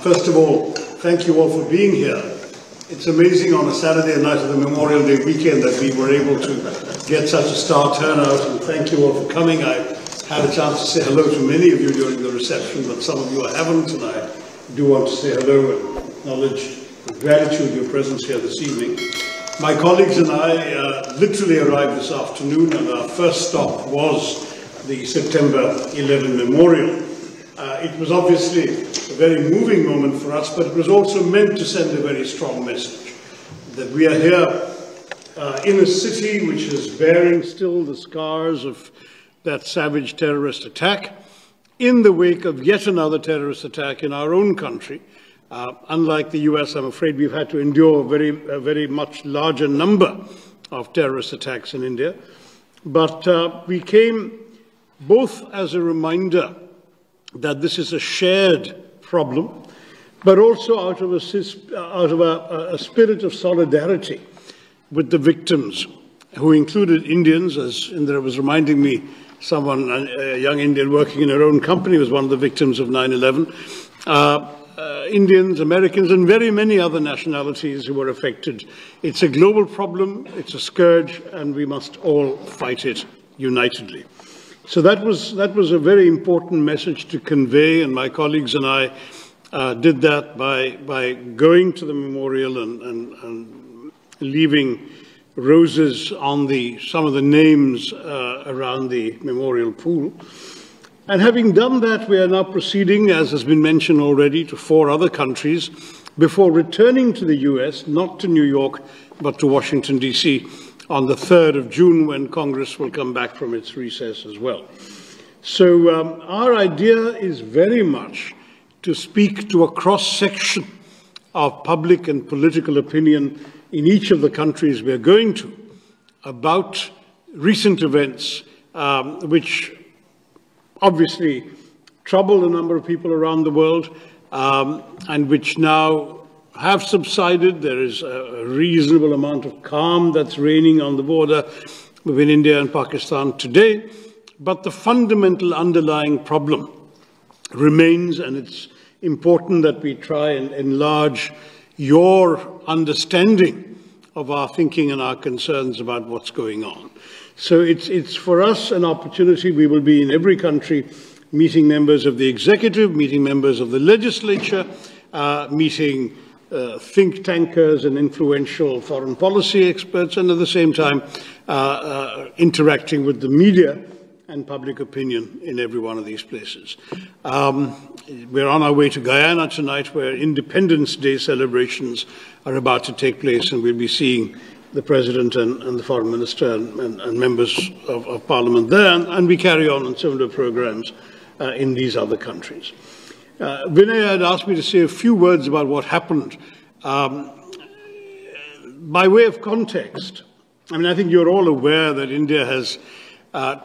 First of all, thank you all for being here. It's amazing on a Saturday night of the Memorial Day weekend that we were able to get such a star turnout, and thank you all for coming. I had a chance to say hello to many of you during the reception, but some of you I haven't, and I do want to say hello and acknowledge with gratitude your presence here this evening. My colleagues and I literally arrived this afternoon, and our first stop was the September 11 Memorial. It was obviously a very moving moment for us, but it was also meant to send a very strong message that we are here in a city which is bearing still the scars of that savage terrorist attack in the wake of yet another terrorist attack in our own country. Unlike the US, I'm afraid we've had to endure a very much larger number of terrorist attacks in India. But we came both as a reminder that this is a shared problem, but also out of a spirit of solidarity with the victims, who included Indians, as Indra was reminding me, someone, a young Indian working in her own company, was one of the victims of 9/11. Indians, Americans, and very many other nationalities who were affected. It's a global problem, it's a scourge, and we must all fight it unitedly. So that was a very important message to convey, and my colleagues and I did that by going to the memorial and leaving roses on some of the names around the memorial pool. And having done that, we are now proceeding, as has been mentioned already, to 4 other countries before returning to the US, not to New York, but to Washington, D.C., on the 3rd of June, when Congress will come back from its recess as well. So our idea is very much to speak to a cross-section of public and political opinion in each of the countries we're going to about recent events which obviously trouble a number of people around the world and which now have subsided. There is a reasonable amount of calm that's reigning on the border between India and Pakistan today, but the fundamental underlying problem remains, and it's important that we try and enlarge your understanding of our thinking and our concerns about what's going on. So it's for us an opportunity. We will be in every country meeting members of the executive, meeting members of the legislature, meeting think tankers and influential foreign policy experts, and at the same time interacting with the media and public opinion in every one of these places. We're on our way to Guyana tonight, where Independence Day celebrations are about to take place, and we'll be seeing the President and the Foreign Minister and members of Parliament there, and we carry on similar programs in these other countries. Vinay had asked me to say a few words about what happened. By way of context, I mean, I think you're all aware that India has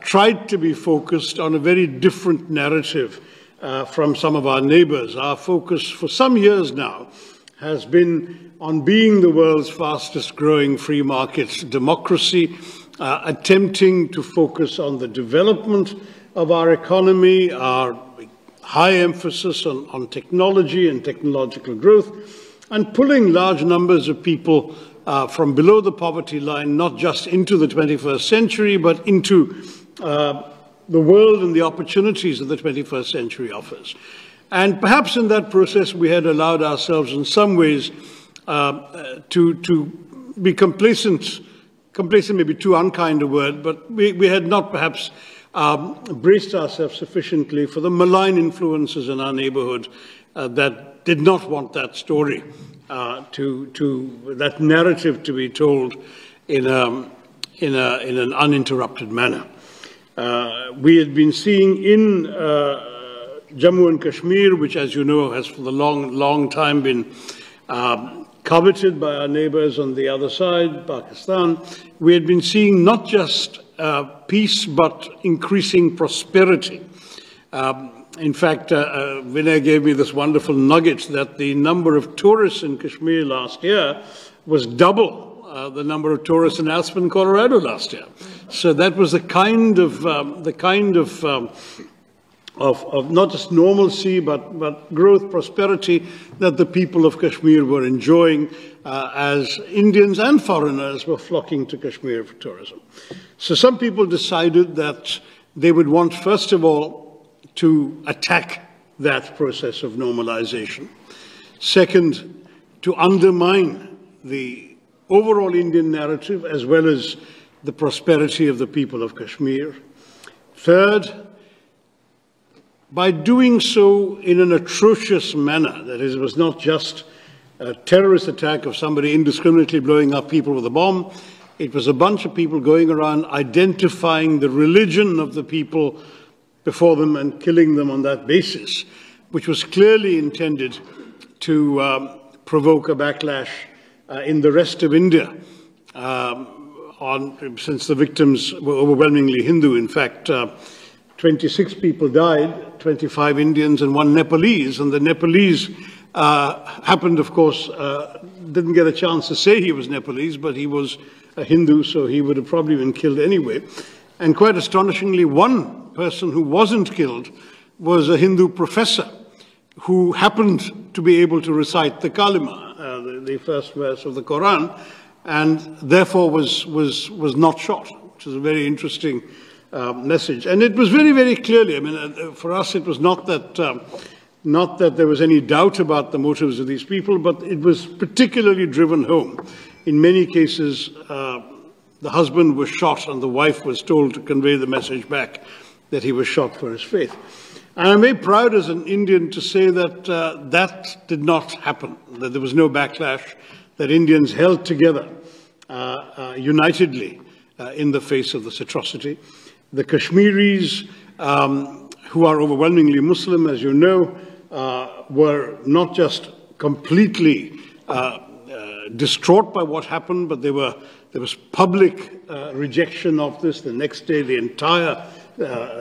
tried to be focused on a very different narrative from some of our neighbors. Our focus for some years now has been on being the world's fastest growing free market democracy, attempting to focus on the development of our economy, our high emphasis on technology and technological growth, and pulling large numbers of people from below the poverty line, not just into the 21st century, but into the world and the opportunities that the 21st century offers. And perhaps in that process, we had allowed ourselves in some ways to be complacent. Complacent may be too unkind a word, but we had not perhaps braced ourselves sufficiently for the malign influences in our neighborhood that did not want that story, that narrative to be told in an uninterrupted manner. We had been seeing in Jammu and Kashmir, which, as you know, has for the long time been coveted by our neighbors on the other side, Pakistan, we had been seeing not just peace, but increasing prosperity. In fact, Vinay gave me this wonderful nugget that the number of tourists in Kashmir last year was double the number of tourists in Aspen, Colorado last year. So that was the kind of of not just normalcy, but growth, prosperity that the people of Kashmir were enjoying as Indians and foreigners were flocking to Kashmir for tourism. So some people decided that they would want, first of all, to attack that process of normalization. Second, to undermine the overall Indian narrative as well as the prosperity of the people of Kashmir. Third, by doing so in an atrocious manner, that is, it was not just a terrorist attack of somebody indiscriminately blowing up people with a bomb, it was a bunch of people going around identifying the religion of the people before them and killing them on that basis, which was clearly intended to provoke a backlash in the rest of India, since the victims were overwhelmingly Hindu. In fact, 26 people died, 25 Indians and 1 Nepalese, and the Nepalese happened, of course, didn't get a chance to say he was Nepalese, but he was a Hindu, so he would have probably been killed anyway. And quite astonishingly, one person who wasn't killed was a Hindu professor who happened to be able to recite the Kalima, the first verse of the Quran, and therefore was not shot, which is a very interesting message. And it was very, very clearly, I mean, for us it was not that there was any doubt about the motives of these people, but it was particularly driven home. In many cases, the husband was shot and the wife was told to convey the message back that he was shot for his faith. And I'm very proud as an Indian to say that that did not happen, that there was no backlash, that Indians held together unitedly in the face of this atrocity. The Kashmiris, who are overwhelmingly Muslim, as you know, were not just completely distraught by what happened, but there was public rejection of this. The next day, the entire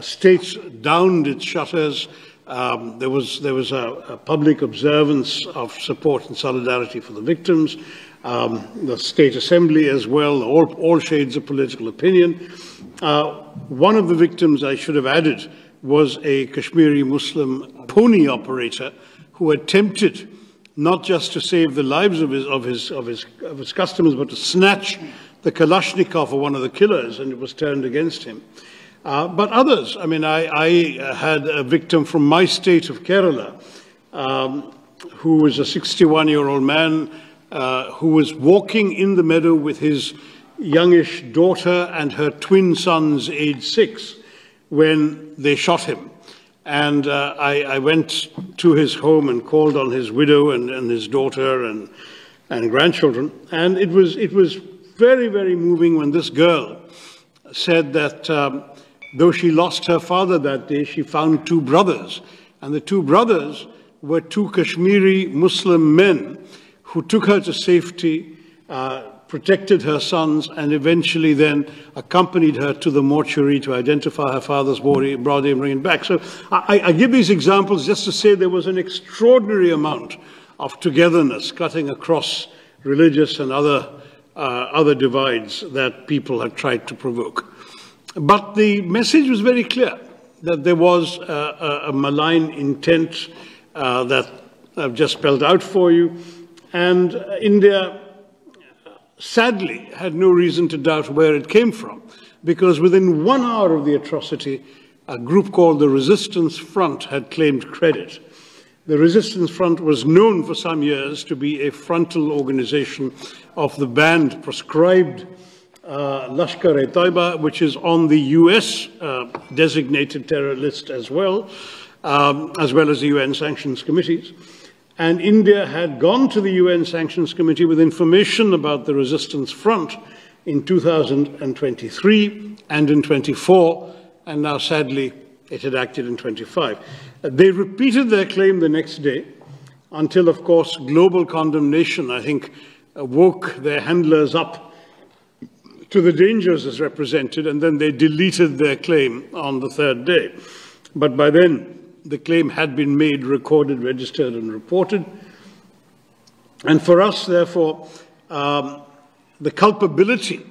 state downed its shutters. There was a public observance of support and solidarity for the victims. The state assembly as well, all shades of political opinion. One of the victims, I should have added, was a Kashmiri Muslim pony operator who attempted not just to save the lives of his customers, but to snatch the Kalashnikov of one of the killers, and it was turned against him. But others, I mean, I had a victim from my state of Kerala, who was a 61-year-old man who was walking in the meadow with his youngish daughter and her twin sons, aged 6, when they shot him. And I went to his home and called on his widow and his daughter and grandchildren. And it was very, very moving when this girl said that though she lost her father that day, she found 2 brothers. And the 2 brothers were 2 Kashmiri Muslim men who took her to safety, protected her sons, and eventually then accompanied her to the mortuary to identify her father's body and bring it back. So I give these examples just to say there was an extraordinary amount of togetherness cutting across religious and other divides that people had tried to provoke. But the message was very clear, that there was a malign intent that I've just spelled out for you. And India, sadly, had no reason to doubt where it came from, because within 1 hour of the atrocity, a group called the Resistance Front had claimed credit. The Resistance Front was known for some years to be a frontal organization of the banned, proscribed Lashkar-e-Taiba, which is on the US designated terror list as well as the UN sanctions committees. And India had gone to the UN Sanctions Committee with information about the Resistance Front in 2023 and in 24, and now sadly it had acted in 25. They repeated their claim the next day until, of course, global condemnation, I think, woke their handlers up to the dangers as represented, and then they deleted their claim on the 3rd day. But by then, the claim had been made, recorded, registered, and reported. And for us, therefore, the culpability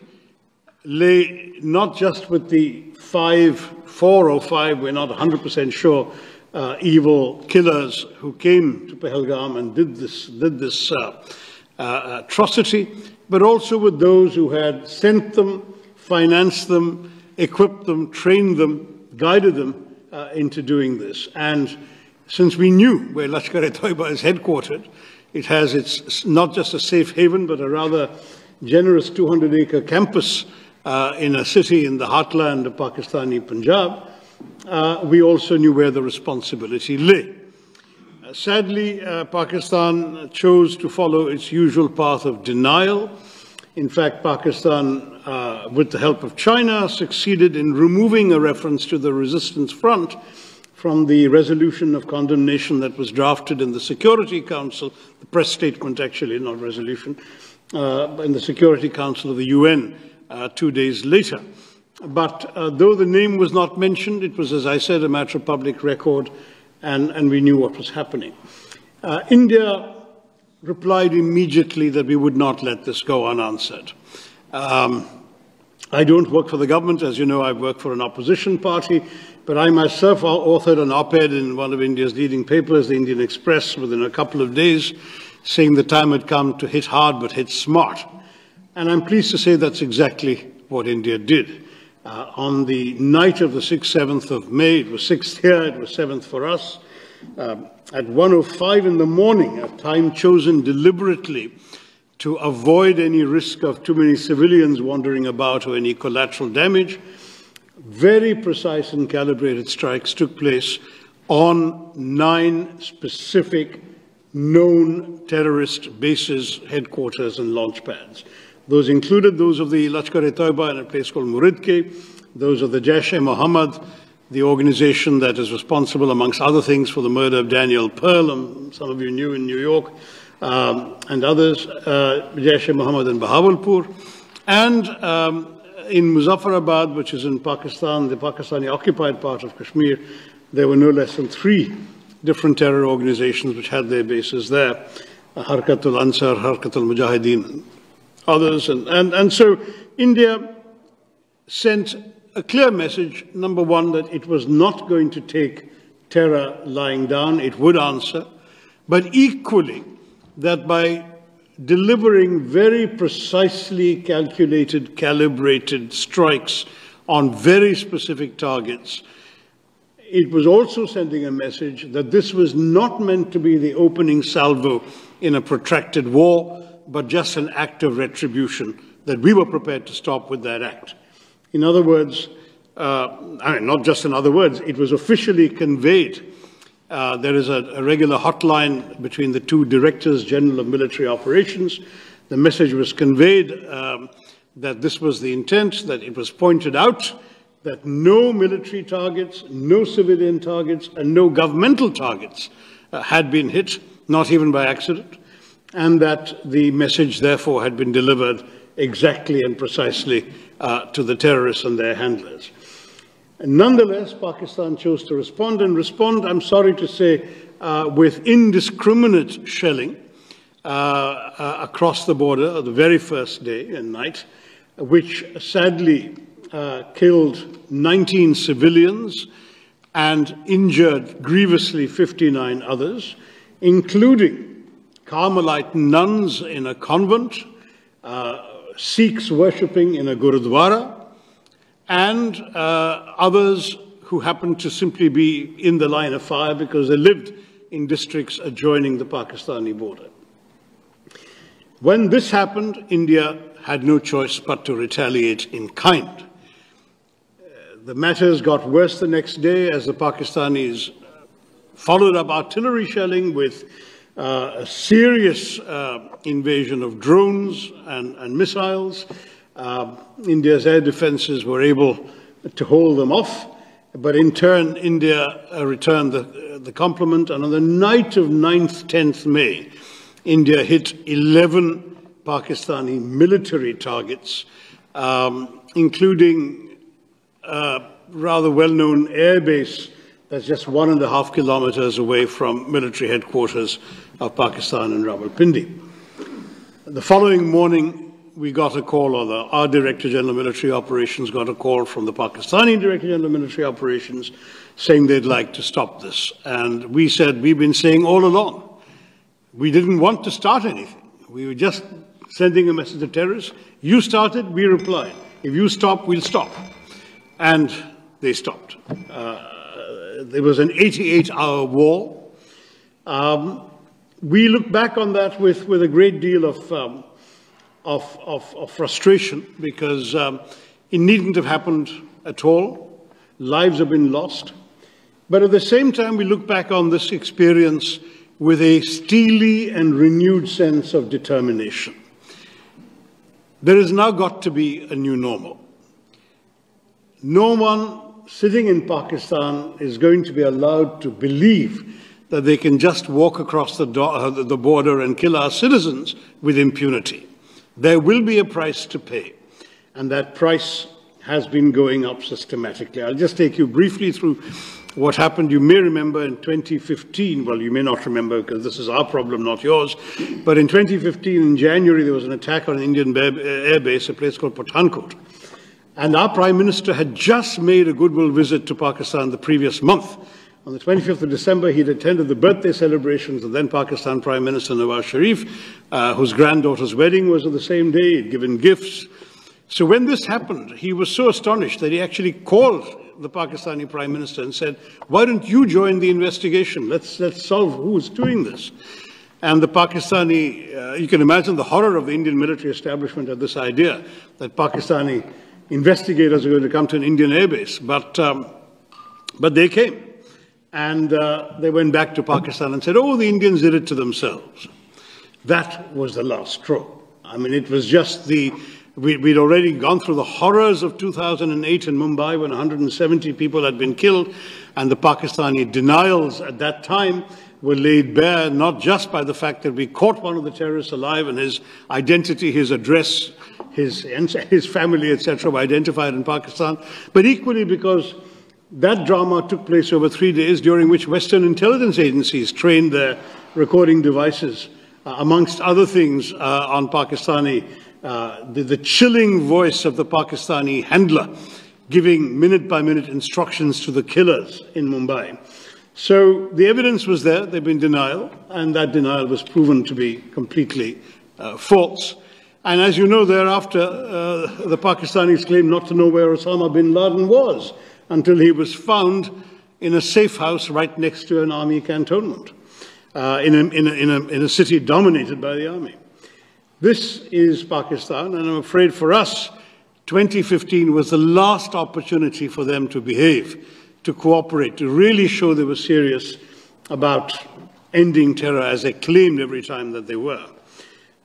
lay not just with the four or five, we're not 100% sure, evil killers who came to Pahalgam and did this atrocity, but also with those who had sent them, financed them, equipped them, trained them, guided them into doing this. And since we knew where Lashkar-e-Toiba is headquartered, it has its not just a safe haven, but a rather generous 200-acre campus in a city in the heartland of Pakistani Punjab. We also knew where the responsibility lay. Sadly, Pakistan chose to follow its usual path of denial. In fact, Pakistan, with the help of China, succeeded in removing a reference to the resistance front from the resolution of condemnation that was drafted in the Security Council, the press statement actually, not resolution, in the Security Council of the UN 2 days later. But though the name was not mentioned, it was, as I said, a matter of public record, and we knew what was happening. India replied immediately that we would not let this go unanswered. I don't work for the government. As you know, I work for an opposition party, but I myself authored an op-ed in one of India's leading papers, the Indian Express, within a couple of days, saying the time had come to hit hard but hit smart. And I'm pleased to say that's exactly what India did. On the night of the 6th, 7th of May, it was 6th here, it was 7th for us, at 1:05 in the morning, a time chosen deliberately to avoid any risk of too many civilians wandering about or any collateral damage, very precise and calibrated strikes took place on 9 specific known terrorist bases, headquarters, and launch pads. Those included those of the Lashkar-e-Toiba in a place called Muridke, those of the Jaish-e-Mohammed, the organization that is responsible, amongst other things, for the murder of Daniel Pearl, some of you knew in New York, and others, Jaish-e-Mohammed in Bahawalpur, and in Muzaffarabad, which is in Pakistan, the Pakistani-occupied part of Kashmir, there were no less than 3 different terror organizations which had their bases there, Harkatul Ansar, Harkatul Mujahideen, others. And so India sent a clear message, number one, that it was not going to take terror lying down, it would answer, but equally that by delivering very precisely calculated, calibrated strikes on very specific targets, it was also sending a message that this was not meant to be the opening salvo in a protracted war, but just an act of retribution, that we were prepared to stop with that act. In other words, not just in other words, it was officially conveyed. There is a regular hotline between the 2 Directors General of Military Operations. The message was conveyed that this was the intent, that it was pointed out that no military targets, no civilian targets, and no governmental targets had been hit, not even by accident, and that the message, therefore, had been delivered exactly and precisely to the terrorists and their handlers. And nonetheless, Pakistan chose to respond, I'm sorry to say, with indiscriminate shelling across the border the very first day and night, which sadly killed 19 civilians and injured grievously 59 others, including Carmelite nuns in a convent, Sikhs worshipping in a Gurudwara, and others who happened to simply be in the line of fire because they lived in districts adjoining the Pakistani border. When this happened, India had no choice but to retaliate in kind. The matters got worse the next day as the Pakistanis followed up artillery shelling with a serious invasion of drones and missiles. India's air defenses were able to hold them off, but in turn, India returned the compliment, and on the night of 9th, 10th May, India hit 11 Pakistani military targets, including a rather well-known air base that's just 1.5 kilometers away from military headquarters of Pakistan in Rawalpindi. The following morning, we got a call, or our Director General of Military Operations got a call from the Pakistani Director General of Military Operations saying they'd like to stop this. And we said, we've been saying all along, we didn't want to start anything. We were just sending a message to terrorists. You started, we replied. If you stop, we'll stop. And they stopped. There was an 88-hour war. We look back on that with a great deal of frustration, because it needn't have happened at all. Lives have been lost. But at the same time, we look back on this experience with a steely and renewed sense of determination. There has now got to be a new normal. No one sitting in Pakistan is going to be allowed to believe that they can just walk across the border and kill our citizens with impunity. There will be a price to pay, and that price has been going up systematically. I'll just take you briefly through what happened. You may remember in 2015, well, you may not remember because this is our problem, not yours, but in 2015, in January, there was an attack on an Indian air base, a place called Pathankot. And our Prime Minister had just made a goodwill visit to Pakistan the previous month. On the 25th of December, he'd attended the birthday celebrations of then Pakistan Prime Minister Nawaz Sharif, whose granddaughter's wedding was on the same day. He'd given gifts. So when this happened, he was so astonished that he actually called the Pakistani Prime Minister and said, why don't you join the investigation? Let's solve who's doing this. And the Pakistani, you can imagine the horror of the Indian military establishment at this idea that Pakistani investigators are going to come to an Indian airbase. But they came. And they went back to Pakistan and said, oh, the Indians did it to themselves. That was the last straw. I mean, it was just we'd already gone through the horrors of 2008 in Mumbai when 170 people had been killed, and the Pakistani denials at that time were laid bare not just by the fact that we caught one of the terrorists alive and his identity, his address, his family, etc., were identified in Pakistan, but equally because that drama took place over 3 days, during which Western intelligence agencies trained their recording devices, amongst other things, on Pakistani, the chilling voice of the Pakistani handler, giving minute-by-minute instructions to the killers in Mumbai. So the evidence was there, there'd been denial, and that denial was proven to be completely false. And as you know, thereafter, the Pakistanis claimed not to know where Osama bin Laden was, until he was found in a safe house right next to an army cantonment, in a city dominated by the army. This is Pakistan, and I'm afraid for us, 2015 was the last opportunity for them to behave, to cooperate, to really show they were serious about ending terror, as they claimed every time that they were.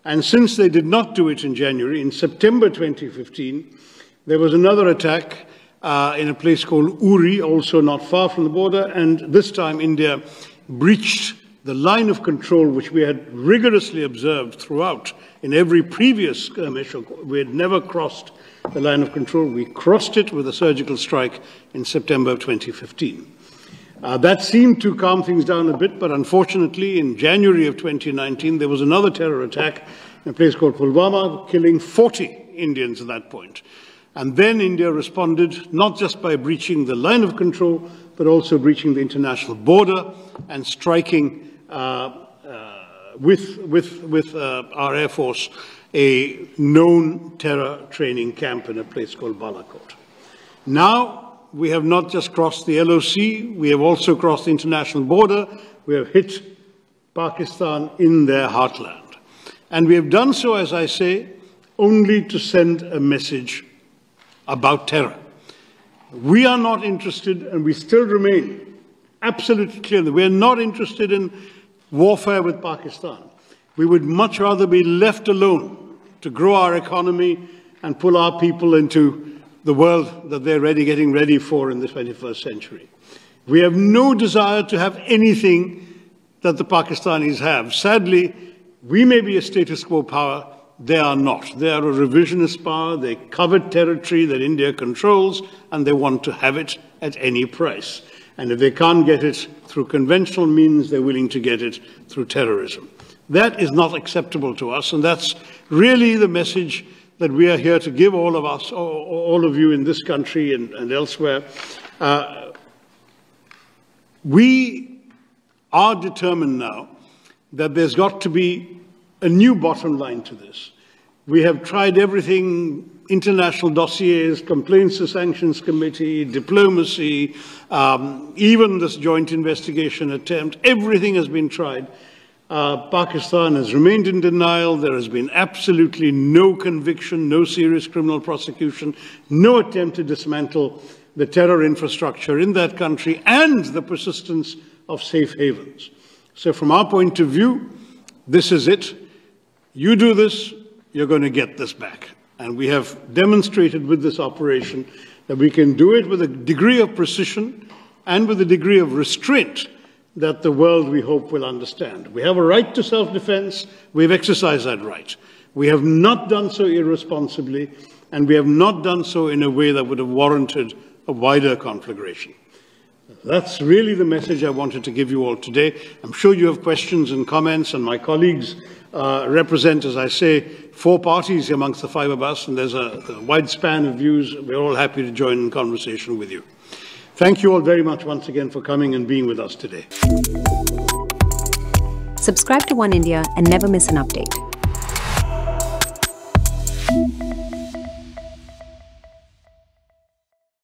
And since they did not do it in January, in September 2015, there was another attack in a place called Uri, also not far from the border, and this time India breached the line of control which we had rigorously observed throughout in every previous skirmish. We had never crossed the line of control. We crossed it with a surgical strike in September of 2015. That seemed to calm things down a bit, but unfortunately in January of 2019 there was another terror attack in a place called Pulwama, killing 40 Indians at that point. And then India responded not just by breaching the line of control, but also breaching the international border and striking with our Air Force a known terror training camp in a place called Balakot. Now we have not just crossed the LOC, we have also crossed the international border. We have hit Pakistan in their heartland. And we have done so, as I say, only to send a message about terror. We are not interested, and we still remain absolutely clear that we are not interested in warfare with Pakistan. We would much rather be left alone to grow our economy and pull our people into the world that they're getting ready for in the 21st century. We have no desire to have anything that the Pakistanis have. Sadly, we may be a status quo power. They are not. They are a revisionist power. They covet territory that India controls, and they want to have it at any price. And if they can't get it through conventional means, they're willing to get it through terrorism. That is not acceptable to us, and that's really the message that we are here to give all of us, all of you in this country and elsewhere. We are determined now that there's got to be a new bottom line to this. We have tried everything, international dossiers, complaints to sanctions committee, diplomacy, even this joint investigation attempt, everything has been tried. Pakistan has remained in denial. There has been absolutely no conviction, no serious criminal prosecution, no attempt to dismantle the terror infrastructure in that country, and the persistence of safe havens. So from our point of view, this is it. You do this, you're going to get this back. And we have demonstrated with this operation that we can do it with a degree of precision and with a degree of restraint that the world, we hope, will understand. We have a right to self-defense. We've exercised that right. We have not done so irresponsibly, and we have not done so in a way that would have warranted a wider conflagration. That's really the message I wanted to give you all today. I'm sure you have questions and comments, and my colleagues represent, as I say, 4 parties amongst the 5 of us, and there's a wide span of views. We're all happy to join in conversation with you. Thank you all very much once again for coming and being with us today. Subscribe to One India and never miss an update.